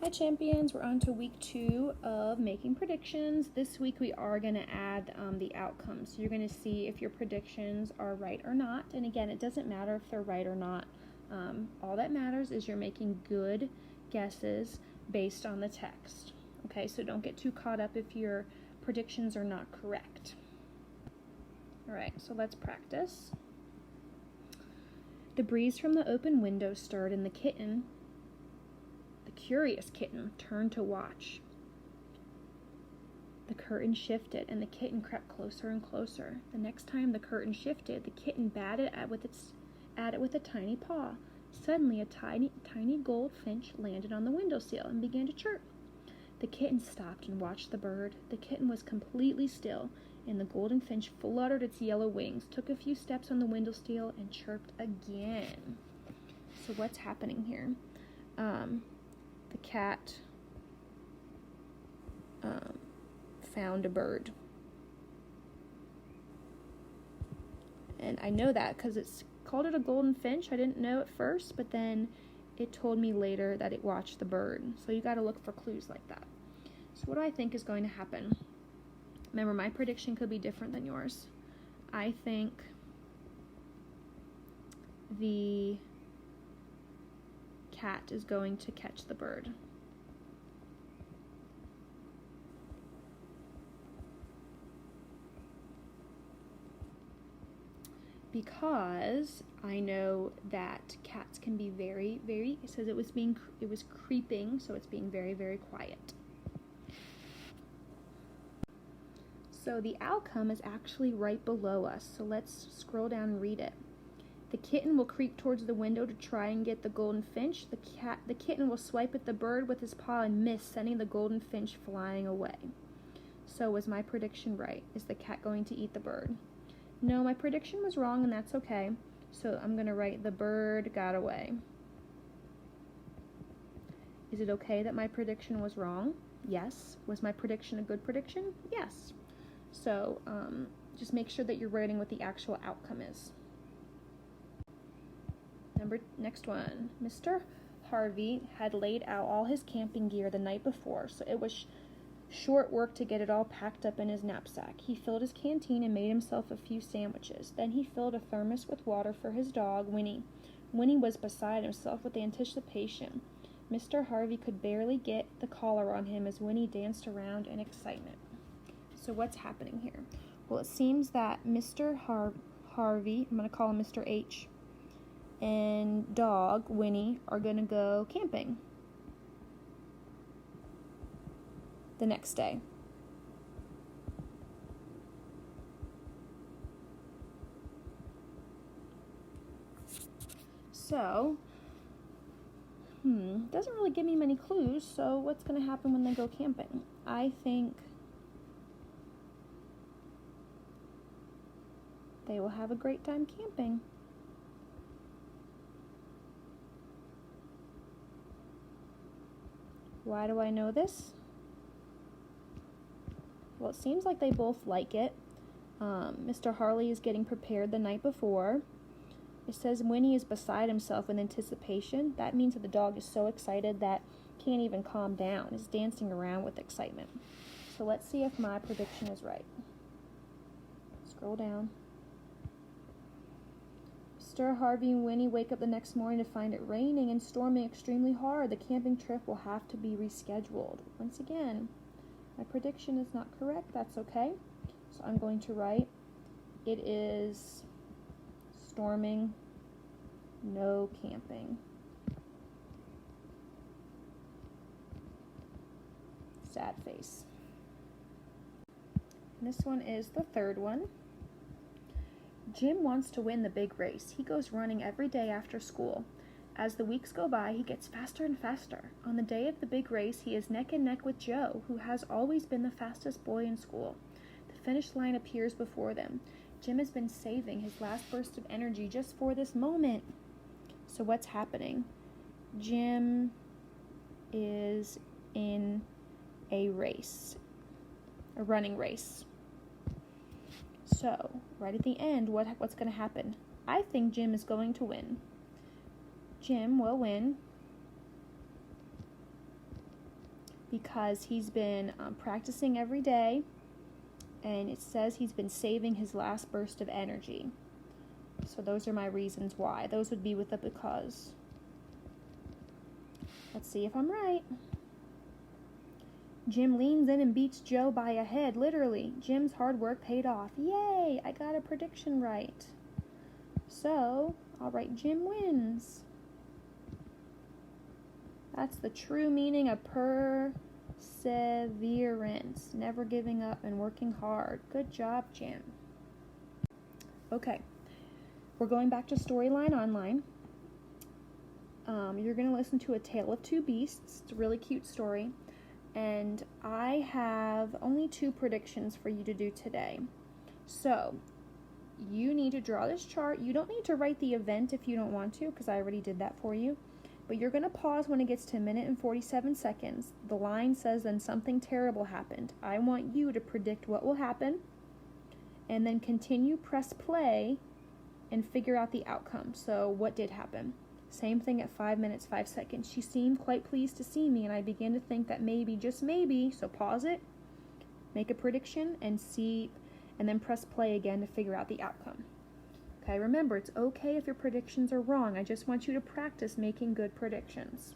Hi champions, we're on to week 2 of making predictions. This week we are going to add the outcomes. So you're going to see if your predictions are right or not. And again, it doesn't matter if they're right or not. All that matters is you're making good guesses based on the text. Okay, so don't get too caught up if your predictions are not correct. Alright, so let's practice. The breeze from the open window stirred, and the curious kitten, turned to watch. The curtain shifted, and the kitten crept closer and closer. The next time the curtain shifted, the kitten batted at it with a tiny paw. Suddenly, a tiny goldfinch landed on the windowsill and began to chirp. The kitten stopped and watched the bird. The kitten was completely still, and the golden finch fluttered its yellow wings, took a few steps on the windowsill, and chirped again. So what's happening here? The cat found a bird. And I know that because it's called it a golden finch. I didn't know at first, but then it told me later that it watched the bird. So you got to look for clues like that. So what do I think is going to happen? Remember, my prediction could be different than yours. I think the cat is going to catch the bird. Because I know that cats can be very, it says it was creeping, so it's being very, very quiet. So the outcome is actually right below us, so let's scroll down and read it. The kitten will creep towards the window to try and get the golden finch. The kitten will swipe at the bird with his paw and miss, sending the golden finch flying away. So was my prediction right? Is the cat going to eat the bird? No, my prediction was wrong, and that's okay. So I'm going to write the bird got away. Is it okay that my prediction was wrong? Yes. Was my prediction a good prediction? Yes. So just make sure that you're writing what the actual outcome is. Next one. Mr. Harvey had laid out all his camping gear the night before, so it was short work to get it all packed up in his knapsack. He filled his canteen and made himself a few sandwiches. Then he filled a thermos with water for his dog, Winnie. Winnie was beside himself with anticipation. Mr. Harvey could barely get the collar on him as Winnie danced around in excitement. So what's happening here? Well, it seems that Mr. Harvey, I'm going to call him Mr. H, and dog, Winnie, are going to go camping the next day. So, doesn't really give me many clues, so what's going to happen when they go camping? I think they will have a great time camping. Why do I know this? Well, it seems like they both like it. Mr. Harley is getting prepared the night before. It says Winnie is beside himself with anticipation. That means that the dog is so excited that can't even calm down. Is dancing around with excitement. So let's see if my prediction is right. Scroll down. Mr. Harvey and Winnie wake up the next morning to find it raining and storming extremely hard. The camping trip will have to be rescheduled. Once again, my prediction is not correct. That's okay. So I'm going to write, it is storming, no camping. Sad face. And this one is the third one. Jim wants to win the big race. He goes running every day after school. As the weeks go by, he gets faster and faster. On the day of the big race, he is neck and neck with Joe, who has always been the fastest boy in school. The finish line appears before them. Jim has been saving his last burst of energy just for this moment. So what's happening? Jim is in a race, a running race. So, right at the end, what's going to happen? I think Jim is going to win. Jim will win because he's been practicing every day, and it says he's been saving his last burst of energy. So those are my reasons why. Those would be with the because. Let's see if I'm right. Jim leans in and beats Joe by a head, literally. Jim's hard work paid off. Yay! I got a prediction right. So, I'll write Jim wins. That's the true meaning of perseverance. Never giving up and working hard. Good job, Jim. Okay. We're going back to Storyline Online. You're going to listen to A Tale of Two Beasts. It's a really cute story. And I have only 2 predictions for you to do today. So, you need to draw this chart. You don't need to write the event if you don't want to, because I already did that for you. But you're going to pause when it gets to 1 minute and 47 seconds. The line says, then something terrible happened. I want you to predict what will happen, and then continue, press play, and figure out the outcome. So, what did happen? Same thing at 5 minutes, 5 seconds. She seemed quite pleased to see me, and I began to think that maybe, just maybe, so pause it, make a prediction, and see, and then press play again to figure out the outcome. Okay, remember, it's okay if your predictions are wrong. I just want you to practice making good predictions.